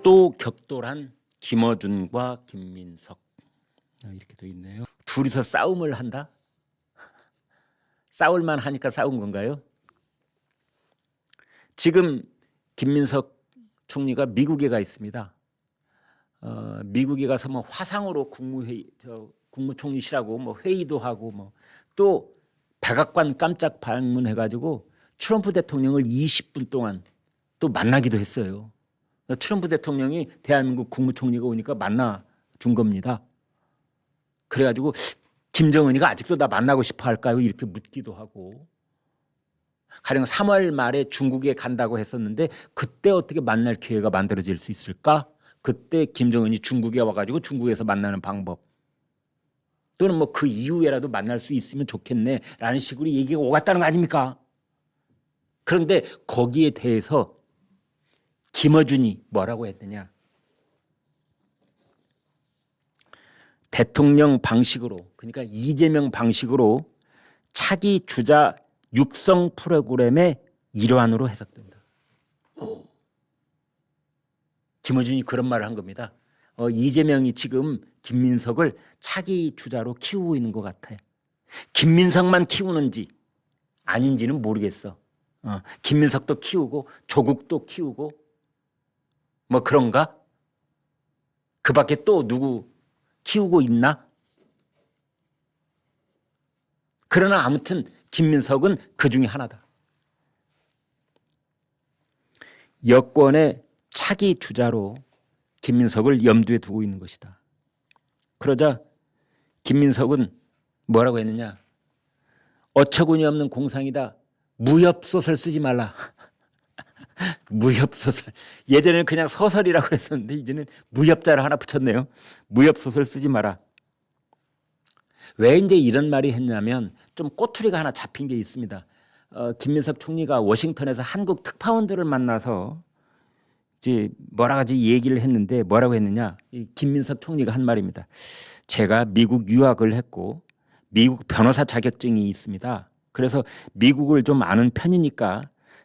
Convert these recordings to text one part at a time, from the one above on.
또 격돌한 김어준과 김민석 이렇게 돼 있네요. 둘이서 싸움을 한다? 싸울만 하니까 싸운 건가요? 지금 김민석 총리가 미국에 가 있습니다. 미국에 가서 뭐 화상으로 국무총리실하고 뭐 회의도 하고 뭐 또 백악관 깜짝 방문해가지고 트럼프 대통령을 20분 동안 또 만나기도 했어요. 트럼프 대통령이 대한민국 국무총리가 오니까 만나 준 겁니다. 그래가지고 김정은이가 아직도 나 만나고 싶어 할까요? 이렇게 묻기도 하고. 가령 3월 말에 중국에 간다고 했었는데 그때 어떻게 만날 기회가 만들어질 수 있을까? 그때 김정은이 중국에 와가지고 중국에서 만나는 방법 또는 뭐 그 이후에라도 만날 수 있으면 좋겠네 라는 식으로 얘기가 오갔다는 거 아닙니까? 그런데 거기에 대해서 김어준이 뭐라고 했느냐? 대통령 방식으로, 그러니까 이재명 방식으로 차기 주자 육성 프로그램의 일환으로 해석된다. 김어준이 그런 말을 한 겁니다. 이재명이 지금 김민석을 차기 주자로 키우고 있는 것 같아. 김민석만 키우는지 아닌지는 모르겠어. 김민석도 키우고 조국도 키우고 뭐 그런가? 그 밖에 또 누구 키우고 있나? 그러나 아무튼 김민석은 그 중에 하나다. 여권의 차기 주자로 김민석을 염두에 두고 있는 것이다. 그러자 김민석은 뭐라고 했느냐? 어처구니 없는 공상이다. 무협소설 쓰지 말라. 무협소설. 예전에는 그냥 소설이라고 그랬었는데 이제는 무협자를 하나 붙였네요. 무협소설 쓰지 마라. 왜 이제 이런 말이 했냐면 좀 꼬투리가 하나 잡힌 게 있습니다. 김민석 총리가 워싱턴에서 한국 특파원들을 만나서 이제 뭐라 가지 얘기를 했는데 뭐라고 했느냐? 이 김민석 총리가 한 말입니다. 제가 미국 유학을 했고 미국 변호사 자격증이 있습니다. 그래서 미국을 좀 아는 편이니까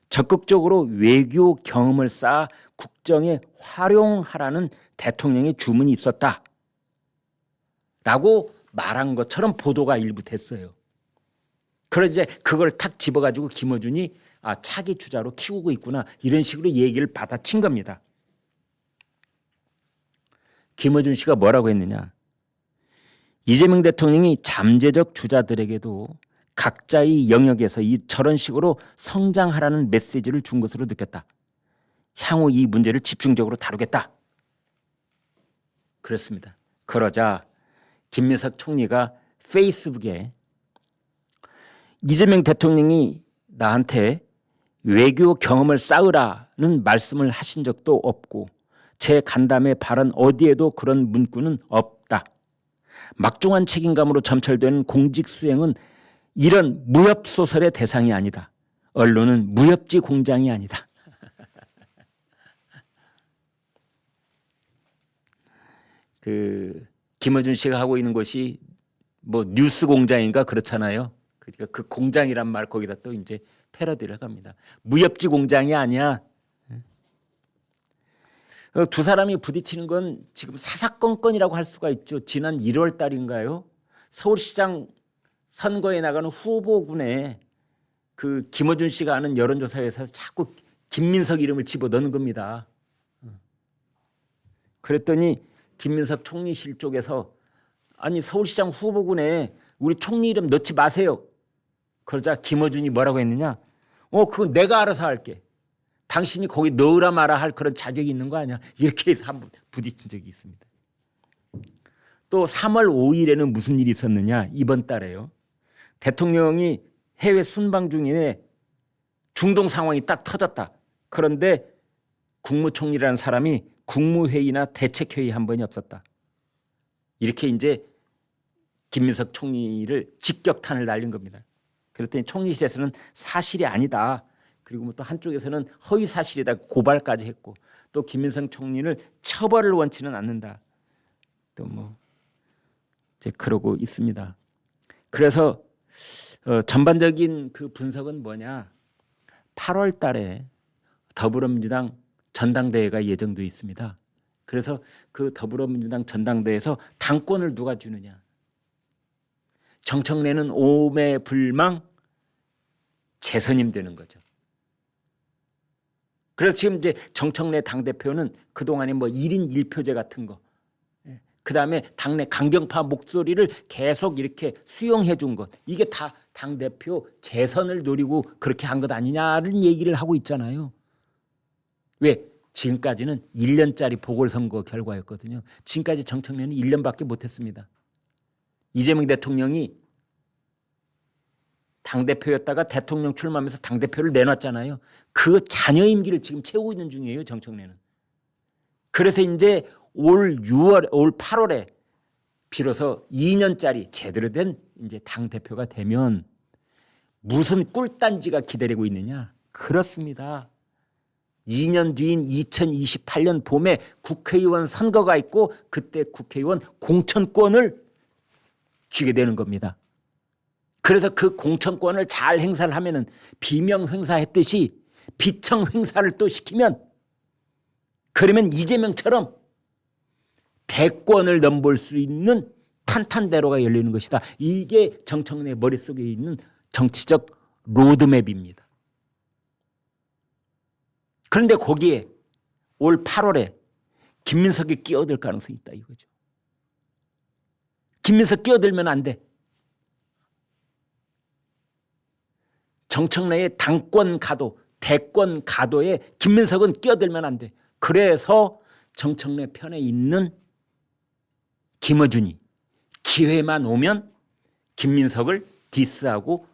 적극적으로 외교 경험을 쌓아 국정에 활용하라는 대통령의 주문이 있었다. 라고 말한 것처럼 보도가 일부 됐어요. 그래서 이제 그걸 탁 집어가지고 김어준이 차기 주자로 키우고 있구나 이런 식으로 얘기를 받아친 겁니다. 김어준 씨가 뭐라고 했느냐. 이재명 대통령이 잠재적 주자들에게도 각자의 영역에서 저런 식으로 성장하라는 메시지를 준 것으로 느꼈다. 향후 이 문제를 집중적으로 다루겠다. 그렇습니다. 그러자 김민석 총리가 페이스북에 이재명 대통령이 나한테 외교 경험을 쌓으라는 말씀을 하신 적도 없고 제 간담회 발언 어디에도 그런 문구는 없다. 막중한 책임감으로 점철되는 공직 수행은 이런 무협소설의 대상이 아니다. 언론은 무협지 공장이 아니다. 김어준 씨가 하고 있는 것이 뭐 뉴스 공장인가 그렇잖아요. 그러니까 그 공장이란 말 거기다 또 이제 패러디를 합니다. 무협지 공장이 아니야. 두 사람이 부딪히는 건 지금 사사건건이라고 할 수가 있죠. 지난 1월 달인가요? 서울시장 선거에 나가는 후보군에 그 김어준 씨가 아는 여론조사 회사에서 자꾸 김민석 이름을 집어넣는 겁니다. 그랬더니 김민석 총리실 쪽에서 아니 서울시장 후보군에 우리 총리 이름 넣지 마세요. 그러자 김어준이 뭐라고 했느냐? 그건 내가 알아서 할게. 당신이 거기 넣으라 마라 할 그런 자격이 있는 거 아니야? 이렇게 해서 한번 부딪힌 적이 있습니다. 또 3월 5일에는 무슨 일이 있었느냐? 이번 달에요. 대통령이 해외 순방 중에 중동 상황이 딱 터졌다. 그런데 국무총리라는 사람이 국무회의나 대책회의 한 번이 없었다. 이렇게 이제 김민석 총리를 직격탄을 날린 겁니다. 그랬더니 총리실에서는 사실이 아니다. 그리고 또 한쪽에서는 허위 사실이다 고발까지 했고 또 김민석 총리를 처벌을 원치는 않는다. 또 뭐 이제 그러고 있습니다. 그래서 전반적인 그 분석은 뭐냐? 8월 달에 더불어민주당 전당대회가 예정돼 있습니다. 그래서 그 더불어민주당 전당대회에서 당권을 누가 주느냐. 정청래는 오매불망 재선임 되는 거죠. 그래서 지금 이제 정청래 당대표는 그동안에 뭐 1인 1표제 같은 거, 그다음에 당내 강경파 목소리를 계속 이렇게 수용해 준 것, 이게 다 당대표 재선을 노리고 그렇게 한 것 아니냐는 얘기를 하고 있잖아요. 왜? 지금까지는 1년짜리 보궐선거 결과였거든요. 지금까지 정청래는 1년밖에 못했습니다. 이재명 대통령이 당대표였다가 대통령 출마하면서 당대표를 내놨잖아요. 그 잔여 임기를 지금 채우고 있는 중이에요, 정청래는. 그래서 이제 올 8월에 비로소 2년짜리 제대로 된 이제 당대표가 되면 무슨 꿀단지가 기다리고 있느냐? 그렇습니다. 2년 뒤인 2028년 봄에 국회의원 선거가 있고 그때 국회의원 공천권을 쥐게 되는 겁니다. 그래서 그 공천권을 잘 행사를 하면은 비명 행사했듯이 비청 행사를 또 시키면, 그러면 이재명처럼 대권을 넘볼 수 있는 탄탄대로가 열리는 것이다. 이게 정청래 머릿속에 있는 정치적 로드맵입니다. 그런데 거기에 올 8월에 김민석이 끼어들 가능성이 있다 이거죠. 김민석 끼어들면 안 돼. 정청래의 당권 가도, 대권 가도에 김민석은 끼어들면 안 돼. 그래서 정청래 편에 있는 김어준이 기회만 오면 김민석을 디스하고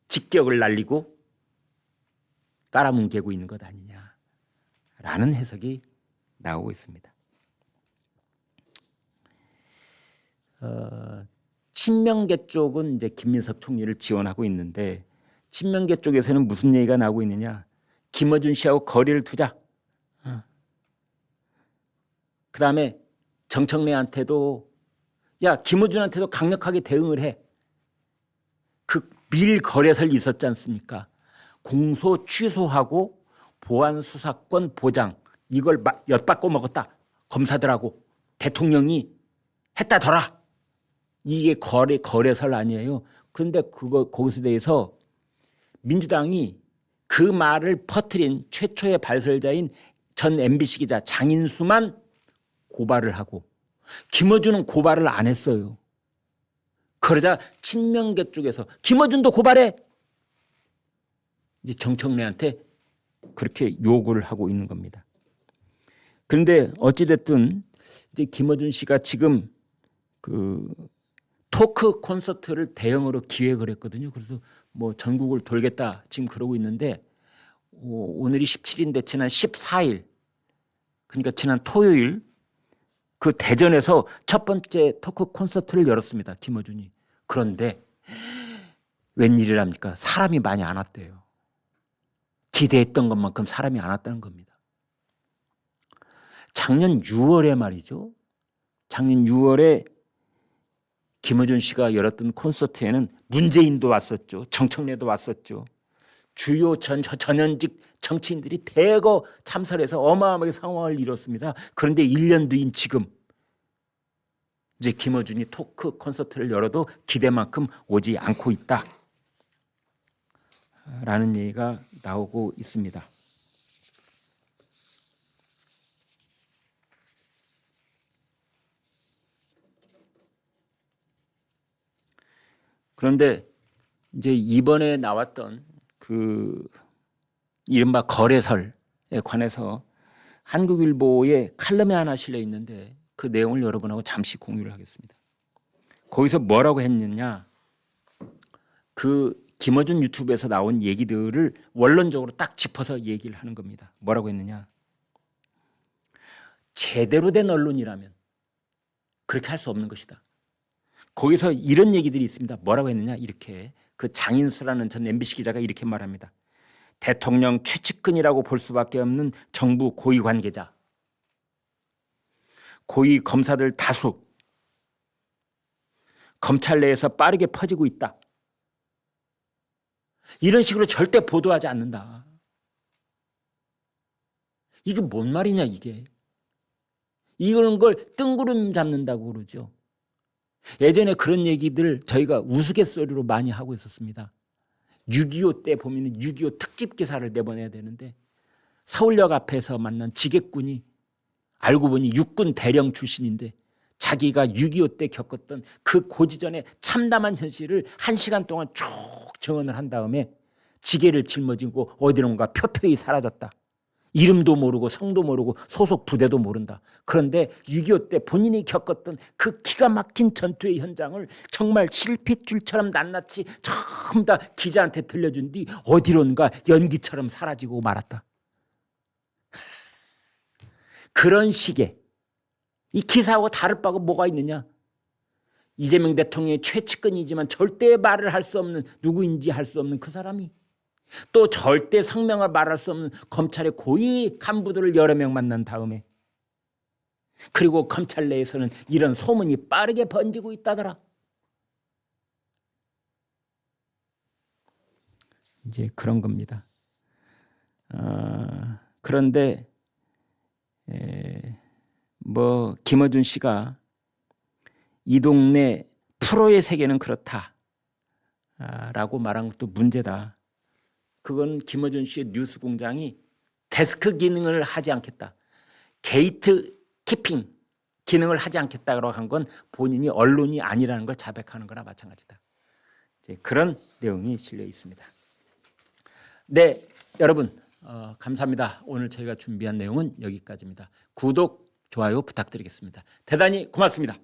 직격을 날리고 깔아뭉개고 있는 것 아니냐라는 해석이 나오고 있습니다. 친명계 쪽은 이제 김민석 총리를 지원하고 있는데, 친명계 쪽에서는 무슨 얘기가 나오고 있느냐? 김어준 씨하고 거리를 두자. 그다음에 정청래한테도, 야, 김어준한테도 강력하게 대응을 해. 그 밀거래설 있었지 않습니까? 공소 취소하고 보안 수사권 보장, 이걸 엿바꿔 먹었다. 검사들하고 대통령이 했다더라. 이게 거래설 아니에요. 그런데 거기서 대해서 민주당이 그 말을 퍼뜨린 최초의 발설자인 전 MBC 기자 장인수만 고발을 하고 김어준은 고발을 안 했어요. 그러자 친명계 쪽에서 김어준도 고발해. 이제 정청래한테 그렇게 요구를 하고 있는 겁니다. 그런데 어찌됐든 이제 김어준 씨가 지금 그 토크 콘서트를 대형으로 기획을 했거든요. 그래서 뭐 전국을 돌겠다 지금 그러고 있는데, 오늘이 17일인데 지난 14일, 그러니까 지난 토요일 그 대전에서 첫 번째 토크 콘서트를 열었습니다. 김어준이. 그런데 웬일이랍니까? 사람이 많이 안 왔대요. 기대했던 것만큼 사람이 안 왔다는 겁니다. 작년 6월에 말이죠. 작년 6월에 김어준 씨가 열었던 콘서트에는 문재인도 왔었죠. 정청래도 왔었죠. 주요 전현직 정치인들이 대거 참석해서 어마어마하게 상황을 이뤘습니다. 그런데 1년 뒤인 지금 이제 김어준이 토크 콘서트를 열어도 기대만큼 오지 않고 있다 라는 얘기가 나오고 있습니다. 그런데 이제 이번에 나왔던 그 이른바 거래설에 관해서 한국일보에 칼럼이 하나 실려 있는데 그 내용을 여러분하고 잠시 공유를 하겠습니다. 거기서 뭐라고 했느냐? 그 김어준 유튜브에서 나온 얘기들을 원론적으로 딱 짚어서 얘기를 하는 겁니다. 뭐라고 했느냐? 제대로 된 언론이라면 그렇게 할 수 없는 것이다. 거기서 이런 얘기들이 있습니다. 뭐라고 했느냐? 이렇게 그 장인수라는 전 MBC 기자가 이렇게 말합니다. 대통령 최측근이라고 볼 수밖에 없는 정부 고위 관계자, 고위 검사들 다수, 검찰 내에서 빠르게 퍼지고 있다. 이런 식으로 절대 보도하지 않는다. 이게 뭔 말이냐 이게. 이런 걸 뜬구름 잡는다고 그러죠. 예전에 그런 얘기들 저희가 우스갯소리로 많이 하고 있었습니다. 6.25 때 보면 6.25 특집 기사를 내보내야 되는데 서울역 앞에서 만난 지객군이 알고 보니 육군 대령 출신인데 자기가 6.25 때 겪었던 그 고지전의 참담한 현실을 1시간 동안 쭉 증언을 한 다음에 지게를 짊어지고 어디론가 표표히 사라졌다. 이름도 모르고 성도 모르고 소속 부대도 모른다. 그런데 6.25 때 본인이 겪었던 그 기가 막힌 전투의 현장을 정말 실핏줄처럼 낱낱이 전부 다 기자한테 들려준 뒤 어디론가 연기처럼 사라지고 말았다. 그런 식의 이 기사하고 다를 바가 뭐가 있느냐. 이재명 대통령의 최측근이지만 절대 말을 할 수 없는, 누구인지 할 수 없는 그 사람이, 또 절대 성명을 말할 수 없는 검찰의 고위 간부들을 여러 명 만난 다음에, 그리고 검찰 내에서는 이런 소문이 빠르게 번지고 있다더라. 이제 그런 겁니다. 그런데 뭐 김어준 씨가 이 동네 프로의 세계는 그렇다라고 말한 것도 문제다. 그건 김어준 씨의 뉴스 공장이 데스크 기능을 하지 않겠다, 게이트 키핑 기능을 하지 않겠다고 한 건 본인이 언론이 아니라는 걸 자백하는 거나 마찬가지다. 이제 그런 내용이 실려 있습니다. 네, 여러분 감사합니다. 오늘 저희가 준비한 내용은 여기까지입니다. 구독, 좋아요 부탁드리겠습니다. 대단히 고맙습니다.